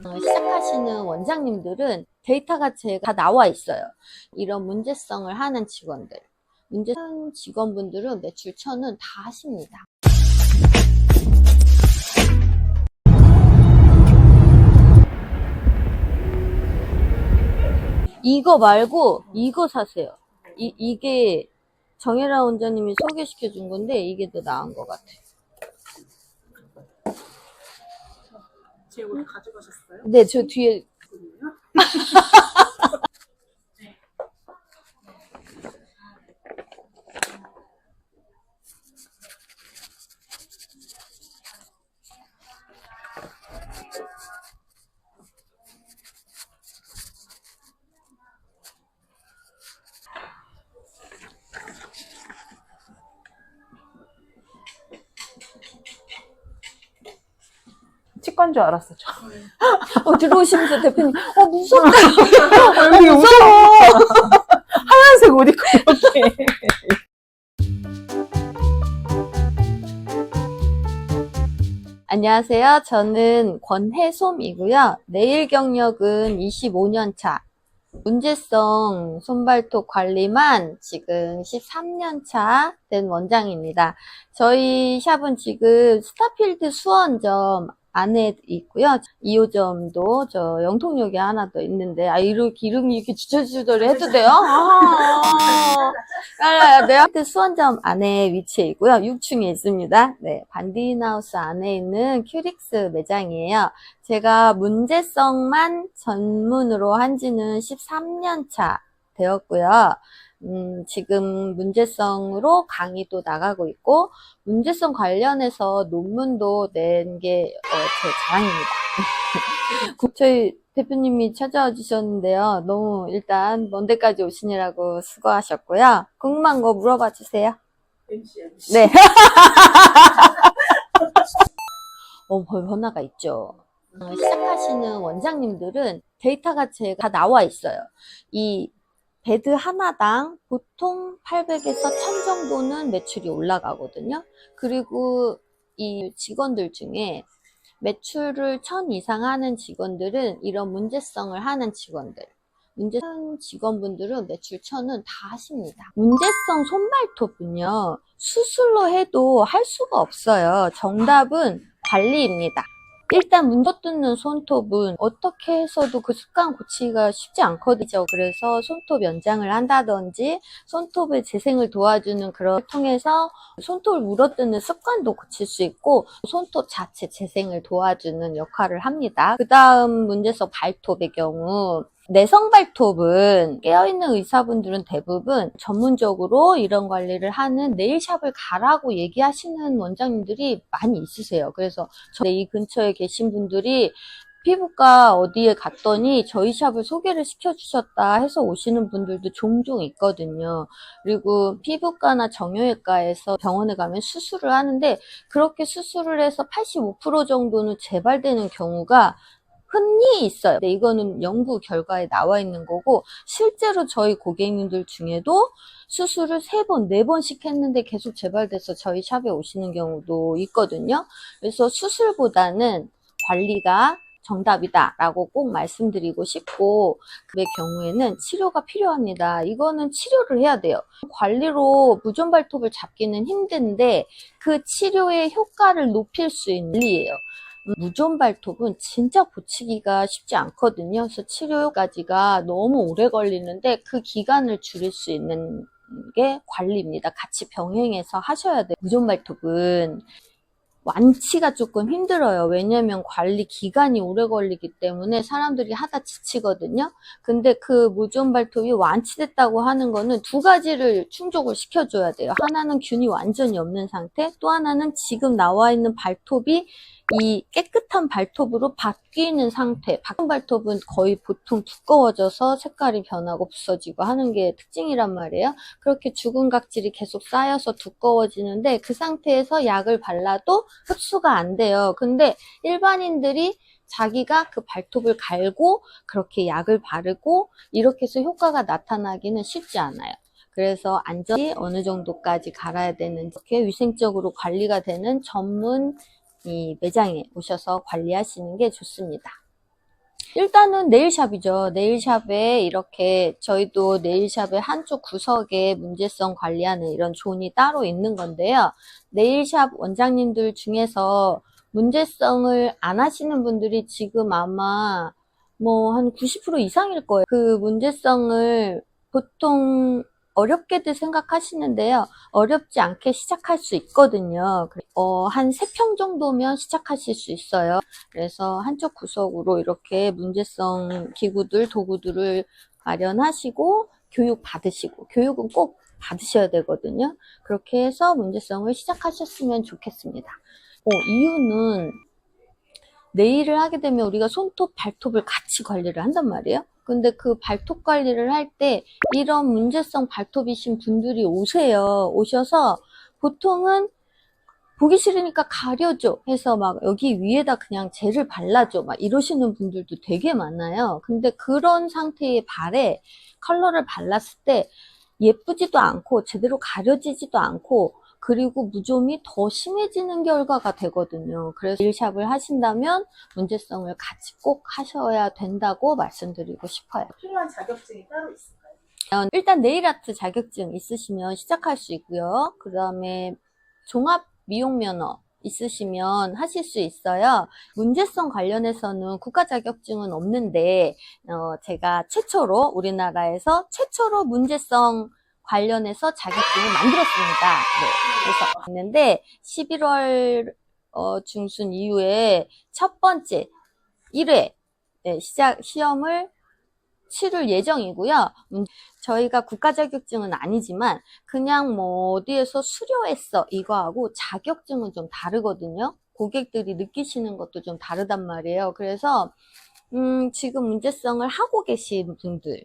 시작하시는 원장님들은 데이터가 제가 다 나와 있어요. 이런 문제성을 하는 직원들, 문제성 직원분들은 매출 1000은 다 하십니다. 이거 말고 이거 사세요. 이게 정혜라 원장님이 소개시켜 준 건데 이게 더 나은 것 같아요. 재고 가져가셨어요? 네, 저 뒤에 치과인 줄 알았어, 저. 들어오시면서 대표님 무섭다. 여기 무서워. 하얀색 옷 입고 이렇게. 안녕하세요. 저는 권혜솜이고요. 내일 경력은 25년 차. 문제성 손발톱 관리만 지금 13년 차 된 원장입니다. 저희 샵은 지금 스타필드 수원점 안에 있고요. 2호점도 저 영통역에 하나 더 있는데, 이렇게 이름이 이렇게 주저주저를 해도 돼요? 네, 수원점 안에 위치해 있고요. 6층에 있습니다. 네, 반디인하우스 안에 있는 큐릭스 매장이에요. 제가 문제성만 전문으로 한 지는 13년 차 되었고요. 지금 문제성으로 강의도 나가고 있고, 문제성 관련해서 논문도 낸 게 제 자랑입니다. 저희 대표님이 찾아와 주셨는데요. 너무 일단 먼 데까지 오시느라고 수고하셨고요. 궁금한 거 물어봐 주세요. MC. 네. 변화가 있죠. 시작하시는 원장님들은 데이터가 제가 다 나와 있어요. 이 베드 하나당 보통 800에서 1000 정도는 매출이 올라가거든요. 그리고 이 직원들 중에 매출을 1000 이상 하는 직원들은 이런 문제성을 하는 직원들, 문제성 직원분들은 매출 1000은 다 하십니다. 문제성 손발톱은요, 수술로 해도 할 수가 없어요. 정답은 관리입니다. 일단 문제 뜯는 손톱은 어떻게 해서도 그 습관 고치기가 쉽지 않거든요. 그래서 손톱 연장을 한다든지 손톱의 재생을 도와주는 그런 걸 통해서 손톱을 물어뜯는 습관도 고칠 수 있고 손톱 자체 재생을 도와주는 역할을 합니다. 그 다음 문제성 발톱의 경우 내성 발톱은 깨어있는 의사분들은 대부분 전문적으로 이런 관리를 하는 네일샵을 가라고 얘기하시는 원장님들이 많이 있으세요. 그래서 이 근처에 계신 분들이 피부과 어디에 갔더니 저희 샵을 소개를 시켜주셨다 해서 오시는 분들도 종종 있거든요. 그리고 피부과나 정형외과에서 병원에 가면 수술을 하는데 그렇게 수술을 해서 85% 정도는 재발되는 경우가 흔히 있어요. 근데 이거는 연구 결과에 나와 있는 거고 실제로 저희 고객님들 중에도 수술을 3번, 4번씩 했는데 계속 재발돼서 저희 샵에 오시는 경우도 있거든요. 그래서 수술보다는 관리가 정답이다 라고 꼭 말씀드리고 싶고 그의 경우에는 치료가 필요합니다. 이거는 치료를 해야 돼요. 관리로 무좀발톱을 잡기는 힘든데 그 치료의 효과를 높일 수 있는 관리예요. 무좀발톱은 진짜 고치기가 쉽지 않거든요. 그래서 치료까지가 너무 오래 걸리는데 그 기간을 줄일 수 있는 게 관리입니다. 같이 병행해서 하셔야 돼요. 무좀발톱은 완치가 조금 힘들어요. 왜냐면 관리 기간이 오래 걸리기 때문에 사람들이 하다 지치거든요. 근데 그 무좀발톱이 완치됐다고 하는 거는 2가지를 충족을 시켜줘야 돼요. 하나는 균이 완전히 없는 상태, 또 하나는 지금 나와 있는 발톱이 이 깨끗한 발톱으로 바뀌는 상태. 바뀐 발톱은 거의 보통 두꺼워져서 색깔이 변하고 부서지고 하는 게 특징이란 말이에요. 그렇게 죽은 각질이 계속 쌓여서 두꺼워지는데 그 상태에서 약을 발라도 흡수가 안 돼요. 근데 일반인들이 자기가 그 발톱을 갈고 그렇게 약을 바르고 이렇게 해서 효과가 나타나기는 쉽지 않아요. 그래서 안전이 어느 정도까지 갈아야 되는지 이렇게 위생적으로 관리가 되는 전문 이 매장에 오셔서 관리하시는 게 좋습니다. 일단은 네일샵이죠. 네일샵에 이렇게 저희도 네일샵의 한쪽 구석에 문제성 관리하는 이런 존이 따로 있는 건데요. 네일샵 원장님들 중에서 문제성을 안 하시는 분들이 지금 아마 뭐 한 90% 이상일 거예요. 그 문제성을 보통 어렵게들 생각하시는데요. 어렵지 않게 시작할 수 있거든요. 한 3평 정도면 시작하실 수 있어요. 그래서 한쪽 구석으로 이렇게 문제성 기구들, 도구들을 마련하시고 교육 받으시고, 교육은 꼭 받으셔야 되거든요. 그렇게 해서 문제성을 시작하셨으면 좋겠습니다. 이유는 네일을 하게 되면 우리가 손톱, 발톱을 같이 관리를 한단 말이에요. 근데 그 발톱 관리를 할 때 이런 문제성 발톱이신 분들이 오셔서 보통은 보기 싫으니까 가려줘 해서 막 여기 위에다 그냥 젤을 발라줘 막 이러시는 분들도 되게 많아요. 근데 그런 상태의 발에 컬러를 발랐을 때 예쁘지도 않고 제대로 가려지지도 않고 그리고 무좀이 더 심해지는 결과가 되거든요. 그래서 네일샵을 하신다면 문제성을 같이 꼭 하셔야 된다고 말씀드리고 싶어요. 필요한 자격증이 따로 있을까요? 일단 네일아트 자격증 있으시면 시작할 수 있고요. 그 다음에 종합 미용 면허 있으시면 하실 수 있어요. 문제성 관련해서는 국가 자격증은 없는데 제가 우리나라에서 최초로 문제성 관련해서 자격증을 만들었습니다. 네, 그래서 있는데 11월 중순 이후에 첫 번째 1회 시험을 치를 예정이고요. 저희가 국가 자격증은 아니지만 그냥 뭐 어디에서 수료했어 이거하고 자격증은 좀 다르거든요. 고객들이 느끼시는 것도 좀 다르단 말이에요. 그래서 지금 문제성을 하고 계신 분들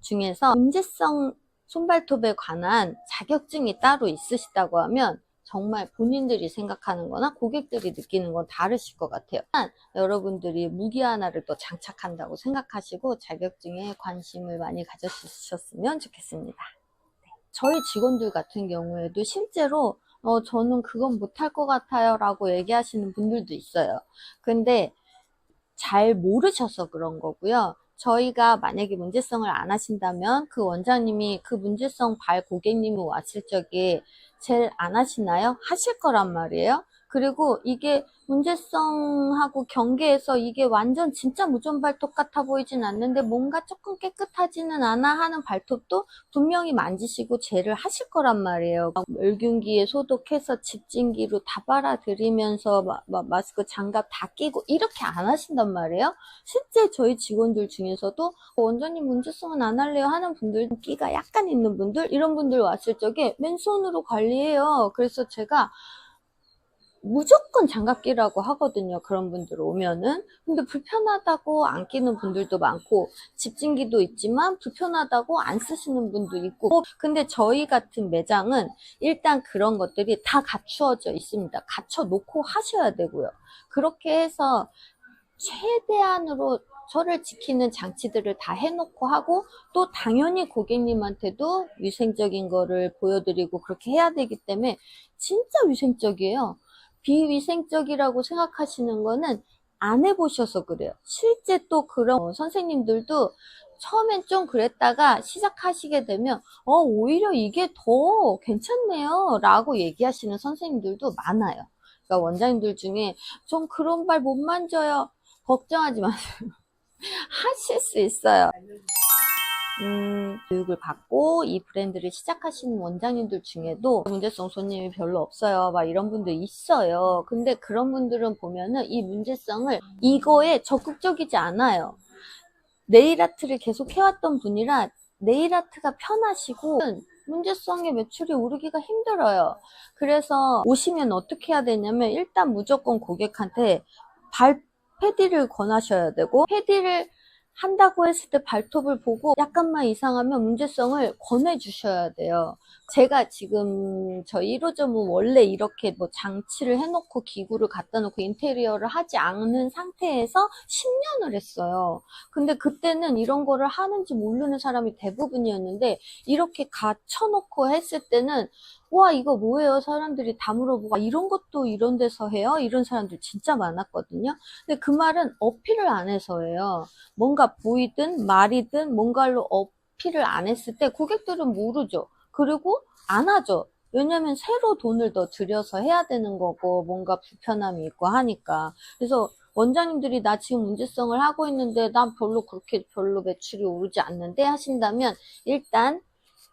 중에서 문제성 손발톱에 관한 자격증이 따로 있으시다고 하면 정말 본인들이 생각하는 거나 고객들이 느끼는 건 다르실 것 같아요. 여러분들이 무기 하나를 또 장착한다고 생각하시고 자격증에 관심을 많이 가져주셨으면 좋겠습니다. 저희 직원들 같은 경우에도 실제로 저는 그건 못할 것 같아요 라고 얘기하시는 분들도 있어요. 근데 잘 모르셔서 그런 거고요. 저희가 만약에 문제성을 안 하신다면 그 원장님이 그 문제성 발 고객님이 왔을 적에 젤 안 하시나요? 하실 거란 말이에요. 그리고 이게 문제성하고 경계해서 이게 완전 진짜 무좀 발톱 같아 보이진 않는데 뭔가 조금 깨끗하지는 않아 하는 발톱도 분명히 만지시고 젤을 하실 거란 말이에요. 멸균기에 소독해서 집진기로 다 빨아들이면서 마스크 장갑 다 끼고 이렇게 안 하신단 말이에요. 실제 저희 직원들 중에서도 원장님 문제성은 안 할래요 하는 분들, 끼가 약간 있는 분들, 이런 분들 왔을 적에 맨손으로 관리해요. 그래서 제가 무조건 장갑 끼라고 하거든요. 그런 분들 오면은. 근데 불편하다고 안 끼는 분들도 많고 집진기도 있지만 불편하다고 안 쓰시는 분도 있고 근데 저희 같은 매장은 일단 그런 것들이 다 갖추어져 있습니다. 갖춰 놓고 하셔야 되고요. 그렇게 해서 최대한으로 저를 지키는 장치들을 다 해놓고 하고 또 당연히 고객님한테도 위생적인 거를 보여드리고 그렇게 해야 되기 때문에 진짜 위생적이에요. 비위생적이라고 생각하시는 거는 안 해보셔서 그래요. 실제 또 그런 선생님들도 처음엔 좀 그랬다가 시작하시게 되면 오히려 이게 더 괜찮네요 라고 얘기하시는 선생님들도 많아요. 그러니까 원장님들 중에 전 그런 발 못 만져요. 걱정하지 마세요. 하실 수 있어요. 교육을 받고 이 브랜드를 시작하시는 원장님들 중에도 문제성 손님이 별로 없어요 막 이런 분들 있어요. 근데 그런 분들은 보면은 이 문제성을 이거에 적극적이지 않아요. 네일아트를 계속 해왔던 분이라 네일아트가 편하시고 문제성의 매출이 오르기가 힘들어요. 그래서 오시면 어떻게 해야 되냐면 일단 무조건 고객한테 발 패디를 권하셔야 되고 패디를 한다고 했을 때 발톱을 보고 약간만 이상하면 문제성을 권해주셔야 돼요. 제가 지금 저희 1호점은 원래 이렇게 뭐 장치를 해놓고 기구를 갖다 놓고 인테리어를 하지 않은 상태에서 10년을 했어요. 근데 그때는 이런 거를 하는지 모르는 사람이 대부분이었는데 이렇게 갖춰놓고 했을 때는 와, 이거 뭐예요? 사람들이 다 물어보고, 아, 이런 것도 이런 데서 해요? 이런 사람들 진짜 많았거든요. 근데 그 말은 어필을 안 해서예요. 뭔가 보이든 말이든 뭔가로 어필을 안 했을 때 고객들은 모르죠. 그리고 안 하죠. 왜냐면 새로 돈을 더 들여서 해야 되는 거고, 뭔가 불편함이 있고 하니까. 그래서 원장님들이 나 지금 문제성을 하고 있는데, 난 별로 매출이 오르지 않는데 하신다면, 일단,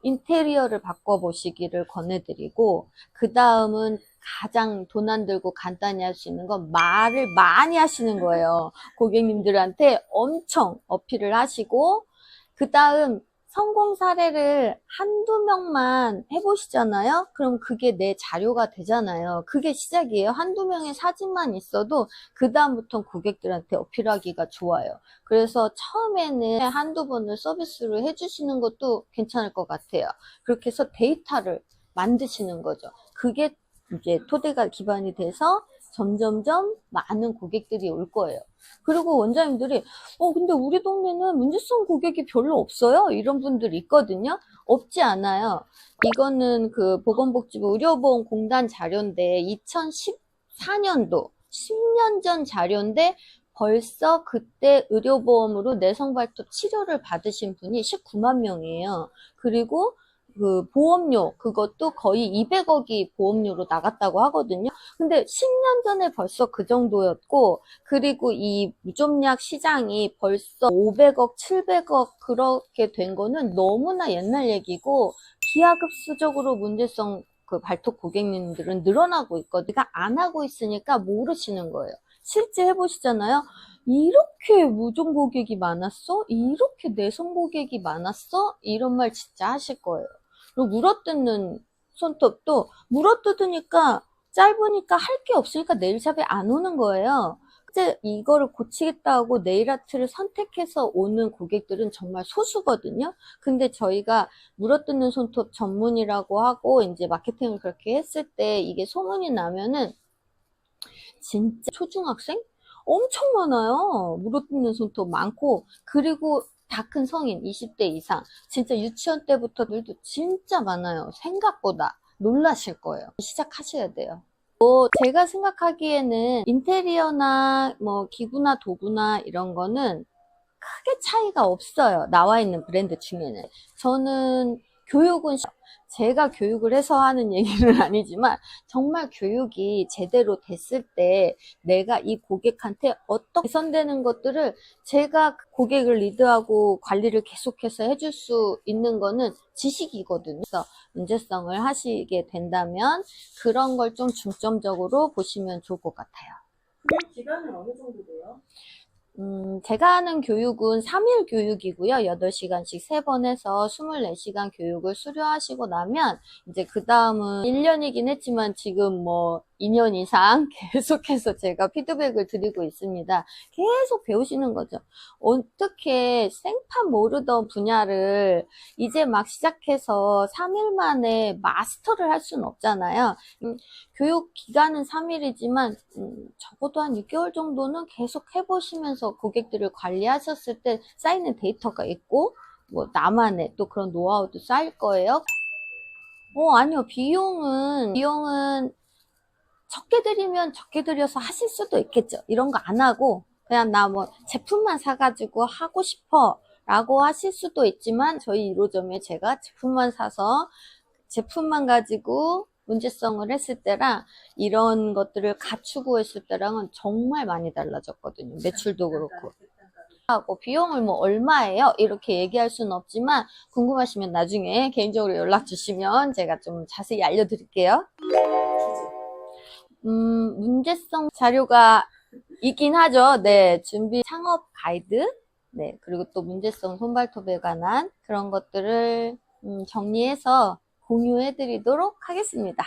인테리어를 바꿔보시기를 권해드리고, 그 다음은 가장 돈 안 들고 간단히 할 수 있는 건 말을 많이 하시는 거예요. 고객님들한테 엄청 어필을 하시고, 그 다음 성공 사례를 한두 명만 해보시잖아요? 그럼 그게 내 자료가 되잖아요. 그게 시작이에요. 한두 명의 사진만 있어도 그 다음부터는 고객들한테 어필하기가 좋아요. 그래서 처음에는 한두 번을 서비스로 해주시는 것도 괜찮을 것 같아요. 그렇게 해서 데이터를 만드시는 거죠. 그게 이제 토대가 기반이 돼서 점점점 많은 고객들이 올 거예요. 그리고 원장님들이 근데 우리 동네는 문제성 고객이 별로 없어요. 이런 분들이 있거든요. 없지 않아요. 이거는 그 보건복지부 의료보험공단 자료인데 2014년도 10년 전 자료인데 벌써 그때 의료보험으로 내성발톱 치료를 받으신 분이 19만 명이에요. 그리고 그 보험료 그것도 거의 200억이 보험료로 나갔다고 하거든요. 근데 10년 전에 벌써 그 정도였고, 그리고 이 무좀약 시장이 벌써 500억, 700억 그렇게 된 거는 너무나 옛날 얘기고, 기하급수적으로 문제성 그 발톱 고객님들은 늘어나고 있거든요. 그러니까 안 하고 있으니까 모르시는 거예요. 실제 해보시잖아요. 이렇게 무좀 고객이 많았어? 이렇게 내성 고객이 많았어? 이런 말 진짜 하실 거예요. 그리고 물어뜯는 손톱도 물어뜯으니까 짧으니까 할 게 없으니까 네일샵에 안 오는 거예요. 이제 이거를 고치겠다고 네일아트를 선택해서 오는 고객들은 정말 소수거든요. 근데 저희가 물어뜯는 손톱 전문이라고 하고 이제 마케팅을 그렇게 했을 때 이게 소문이 나면은 진짜 초중학생? 엄청 많아요. 물어뜯는 손톱 많고, 그리고 다 큰 성인 20대 이상 진짜 유치원 때부터들도 진짜 많아요. 생각보다 놀라실 거예요. 시작하셔야 돼요. 제가 생각하기에는 인테리어나 뭐 기구나 도구나 이런 거는 크게 차이가 없어요. 나와 있는 브랜드 중에는. 저는 교육은 제가 교육을 해서 하는 얘기는 아니지만 정말 교육이 제대로 됐을 때 내가 이 고객한테 어떻게 개선되는 것들을 제가 고객을 리드하고 관리를 계속해서 해줄 수 있는 거는 지식이거든요. 그래서 문제성을 하시게 된다면 그런 걸 좀 중점적으로 보시면 좋을 것 같아요. 교육 기간은 어느 정도 돼요? 제가 하는 교육은 3일 교육이고요. 8시간씩 3번 해서 24시간 교육을 수료하시고 나면 이제 그 다음은 1년이긴 했지만 지금 뭐 2년 이상 계속해서 제가 피드백을 드리고 있습니다. 계속 배우시는 거죠. 어떻게 생판 모르던 분야를 이제 막 시작해서 3일 만에 마스터를 할 수는 없잖아요. 교육 기간은 3일이지만 적어도 한 6개월 정도는 계속 해보시면서 고객들을 관리하셨을 때 쌓이는 데이터가 있고 뭐 나만의 또 그런 노하우도 쌓일 거예요. 아니요. 비용은 적게 들이면 적게 들여서 하실 수도 있겠죠. 이런 거 안 하고 그냥 나 뭐 제품만 사가지고 하고 싶어 라고 하실 수도 있지만 저희 1호점에 제가 제품만 사서 제품만 가지고 문제성을 했을 때랑 이런 것들을 갖추고 했을 때랑은 정말 많이 달라졌거든요. 매출도 그렇고. 하고 비용을 뭐 얼마예요? 이렇게 얘기할 수는 없지만 궁금하시면 나중에 개인적으로 연락 주시면 제가 좀 자세히 알려드릴게요. 문제성 자료가 있긴 하죠. 네, 준비 창업 가이드, 네, 그리고 또 문제성 손발톱에 관한 그런 것들을 정리해서 공유해드리도록 하겠습니다.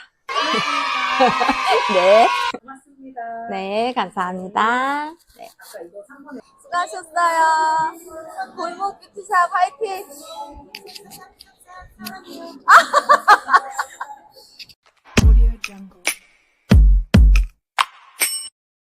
네, 고맙습니다. 네, 감사합니다. 네, 아까 이거 3번에 수고하셨어요. 골목 뷰티샵 화이팅! Audio Jungle.